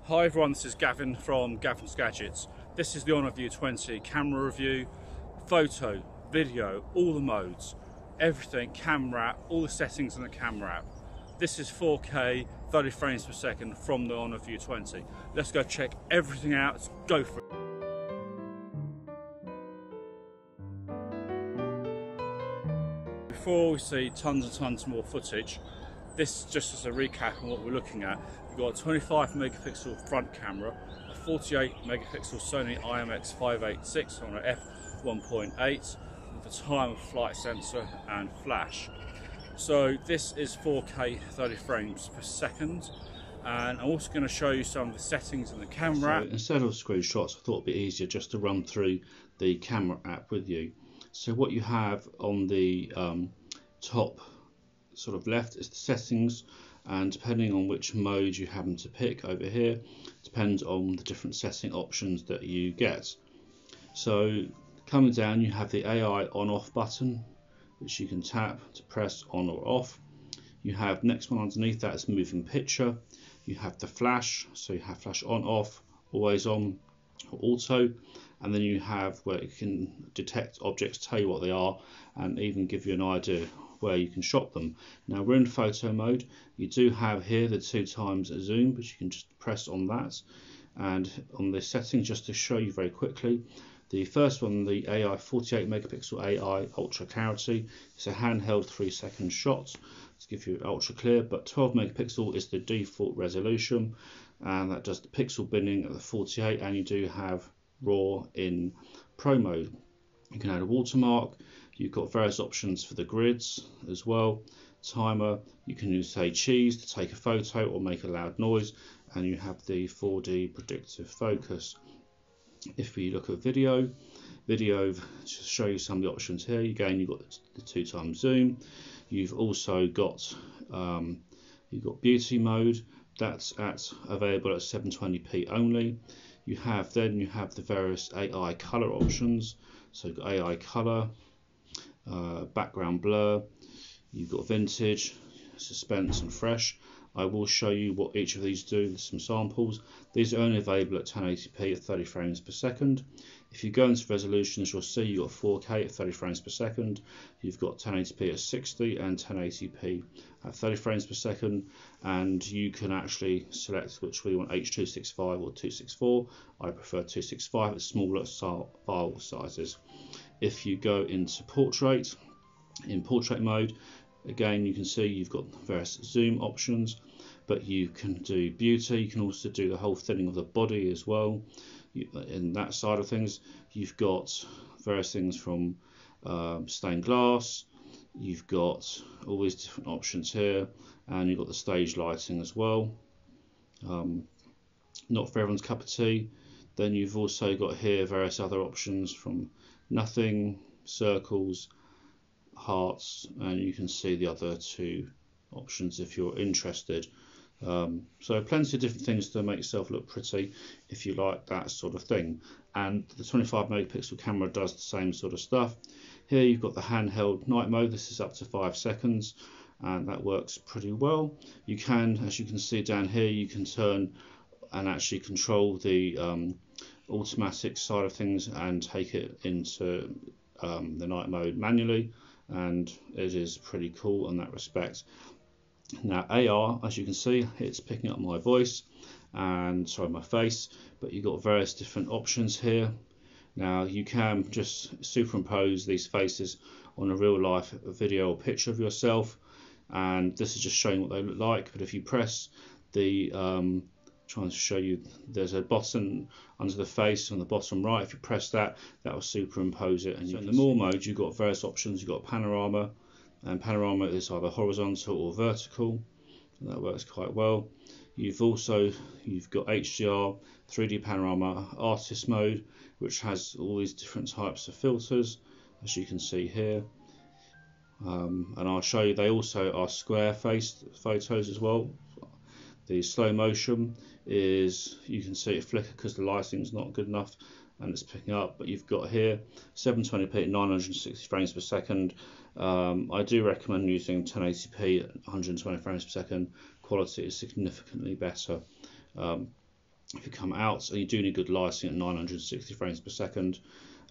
Hi everyone, this is Gavin from Gavin's Gadgets. This is the Honor View 20 camera review, photo, video, all the modes, everything, camera app, all the settings in the camera app. This is 4K, 30 frames per second from the Honor View 20. Let's go check everything out, let's go for it. Before we see tons and tons more footage, this just as a recap on what we're looking at. You've got a 25 megapixel front camera, a 48 megapixel Sony IMX586 on an f1.8 with a time of flight sensor and flash. So this is 4K 30 frames per second, and I'm also going to show you some of the settings in the camera. So instead of screenshots, I thought it'd be easier just to run through the camera app with you. So what you have on the top sort of left is the settings, and depending on which mode you happen to pick over here depends on the different setting options that you get. So coming down, you have the AI on off button, which you can tap to press on or off. You have next one underneath that is moving picture. You have the flash, so you have flash on, off, always on, or auto, and then you have where it can detect objects, tell you what they are, and even give you an idea where you can shot them. Now we're in photo mode. You do have here the 2x zoom, but you can just press on that. And on the settings, just to show you very quickly, the first one, the AI 48 megapixel AI ultra clarity, it's a handheld 3-second shot to give you ultra clear, but 12 megapixel is the default resolution, and that does the pixel binning at the 48, and you do have RAW in pro mode. You can add a watermark. You've got various options for the grids as well. Timer, you can use say cheese to take a photo or make a loud noise, and you have the 4D predictive focus. If we look at video, to show you some of the options here, again you've got the 2x zoom. You've also got beauty mode, that's available at 720p only. You have the various AI color options, so you've got AI color, background blur, you've got vintage, suspense and fresh. I will show you what each of these do with some samples. These are only available at 1080p at 30 frames per second. If you go into resolutions, you'll see you've got 4K at 30 frames per second, you've got 1080p at 60 and 1080p at 30 frames per second, and you can actually select which way you want, H.265 or 264. I prefer 265 at smaller file sizes. If you go into portrait, in portrait mode, again you can see you've got various zoom options, but you can do beauty, you can also do the whole thinning of the body as well. In that side of things, you've got various things from stained glass, you've got all these different options here, and you've got the stage lighting as well. Not for everyone's cup of tea. Then you've also got here various other options from nothing, circles, hearts, and you can see the other two options if you're interested. So plenty of different things to make yourself look pretty if you like that sort of thing, and the 25 megapixel camera does the same sort of stuff. Here you've got the handheld night mode. This is up to 5 seconds, and that works pretty well. You can, as you can see down here, you can turn and actually control the automatic side of things and take it into the night mode manually, and it is pretty cool in that respect. Now AR, as you can see, it's picking up my voice and my face, but you've got various different options here. Now you can just superimpose these faces on a real life video or picture of yourself, and this is just showing what they look like. But if you press the trying to show you, there's a button under the face on the bottom right. If you press that, that will superimpose it. And so in the more mode, you've got various options. You've got panorama, and panorama is either horizontal or vertical, and that works quite well. You've got HDR, 3D panorama, artist mode, which has all these different types of filters, as you can see here. And I'll show you, they also are square faced photos as well. The slow motion is, you can see it flicker because the lighting's not good enough and it's picking up, but you've got here 720p at 960 frames per second. I do recommend using 1080p at 120 frames per second. Quality is significantly better. If you come out, and you do need good lighting at 960 frames per second.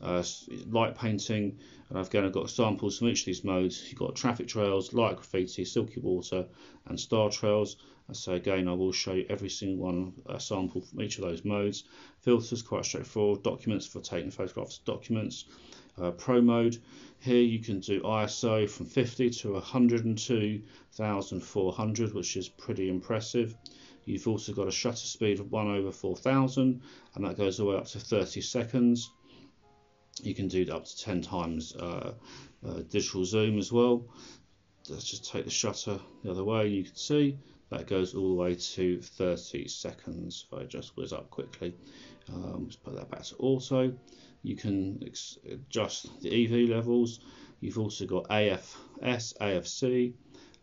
Light painting, and again I've got samples from each of these modes. You've got traffic trails, light graffiti, silky water, and star trails. And so again I will show you every single one sample from each of those modes. Filters, quite straightforward. Documents, for taking photographs of documents. Pro mode, here you can do ISO from 50 to 102,400, which is pretty impressive. You've also got a shutter speed of 1/4000, and that goes all the way up to 30 seconds. You can do up to 10 times digital zoom as well. Let's just take the shutter the other way. You can see that goes all the way to 30 seconds. If I just whiz up quickly, let's put that back to auto. You can adjust the EV levels. You've also got AFS, AFC,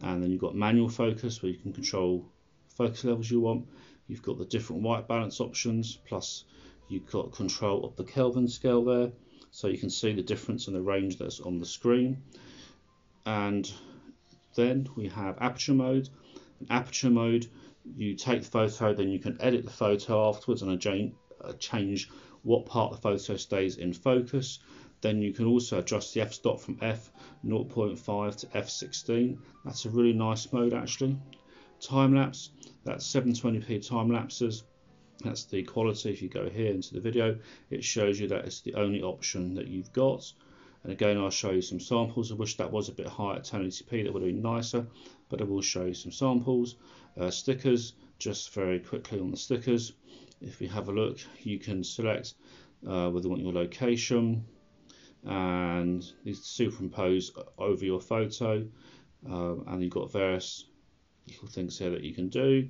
and then you've got manual focus, where you can control focus levels you want. You've got the different white balance options, plus you've got control of the Kelvin scale there, so you can see the difference in the range that's on the screen. And then we have aperture mode. In aperture mode, you take the photo, then you can edit the photo afterwards and change what part of the photo stays in focus. Then you can also adjust the f-stop from f0.5 to f16. That's a really nice mode actually. Time lapse, that's 720p time lapses. That's the quality. If you go here into the video, it shows you that it's the only option that you've got. And again, I'll show you some samples. I wish that was a bit higher at 1080p, that would have been nicer, but I will show you some samples. Stickers, just very quickly on the stickers. If we have a look, you can select whether you want your location, and these superimpose over your photo, and you've got various little things here that you can do.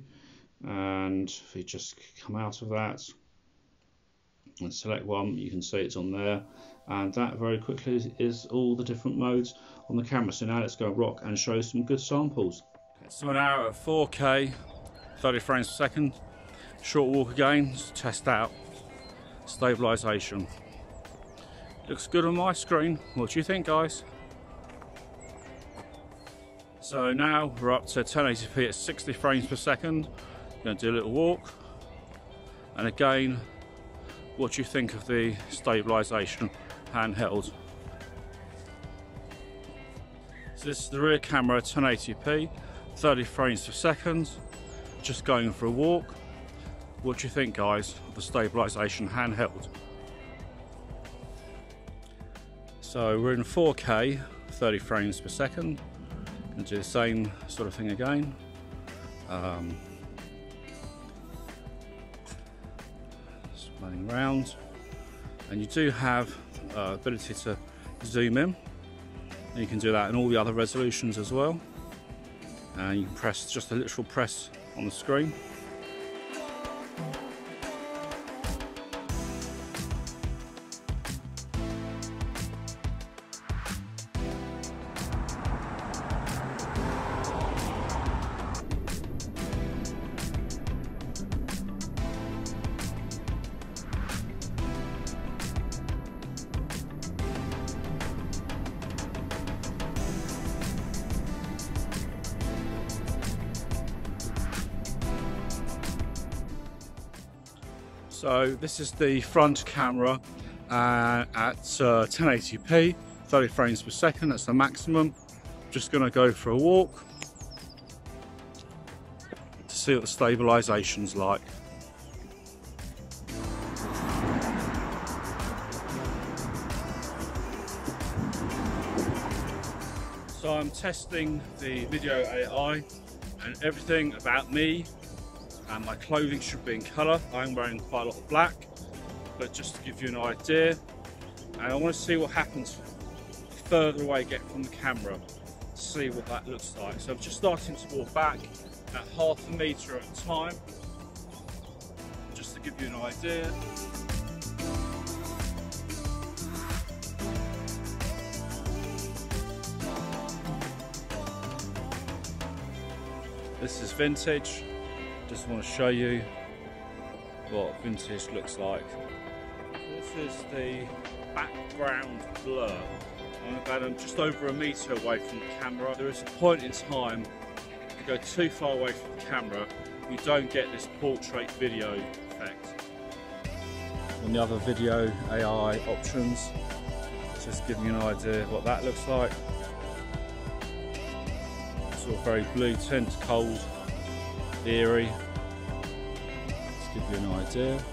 And if you just come out of that and select one, you can see it's on there, and that very quickly is all the different modes on the camera. So now let's go rock and show some good samples. So now at 4K 30 frames per second. Short walk again, just test out stabilisation. Looks good on my screen. What do you think, guys? So now we're up to 1080p at 60 frames per second. Going to do a little walk, and again, what do you think of the stabilisation handheld? So this is the rear camera, 1080p, 30 frames per second. Just going for a walk. What do you think, guys, of the stabilisation handheld? So we're in 4K, 30 frames per second. Going to do the same sort of thing again. Just running around, and you do have ability to zoom in, and you can do that in all the other resolutions as well. And you can press, just a literal press on the screen. So this is the front camera at 1080p, 30 frames per second, that's the maximum. Just going to go for a walk to see what the stabilisation's like. So I'm testing the video AI, and everything about me and my clothing should be in colour. I'm wearing quite a lot of black, but just to give you an idea, and I want to see what happens the further away I get from the camera, to see what that looks like. So I'm just starting to walk back at 0.5 metre at a time, just to give you an idea. This is vintage. Just want to show you what vintage looks like. This is the background blur. I'm about just over 1 metre away from the camera. There is a point in time, if you go too far away from the camera, you don't get this portrait video effect. On the other video AI options, just giving you an idea of what that looks like. Sort of very blue tint, cold, eerie. Just give you an idea.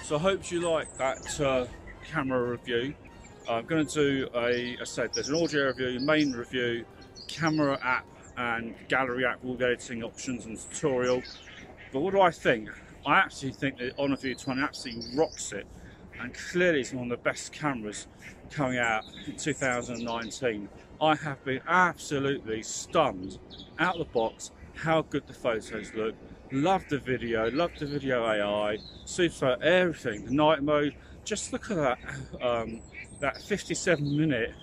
So I hope you like that camera review. I'm going to do I said there's an audio review, main review, camera app and gallery app, all the editing options and tutorial. But what do I think? I actually think the Honor View 20 absolutely rocks it, and clearly it's one of the best cameras coming out in 2019. I have been absolutely stunned out of the box how good the photos look. Love the video AI, super everything, the night mode. Just look at that, that 57-minute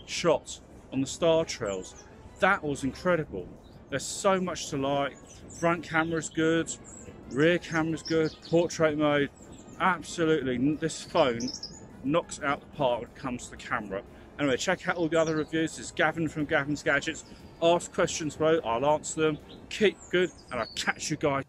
shot on the star trails. That was incredible. There's so much to like. Front camera's good, rear camera's good, portrait mode. Absolutely, this phone knocks out the park when it comes to the camera. Anyway, check out all the other reviews. This is Gavin from Gavin's Gadgets. Ask questions below, I'll answer them. Keep good, and I'll catch you guys.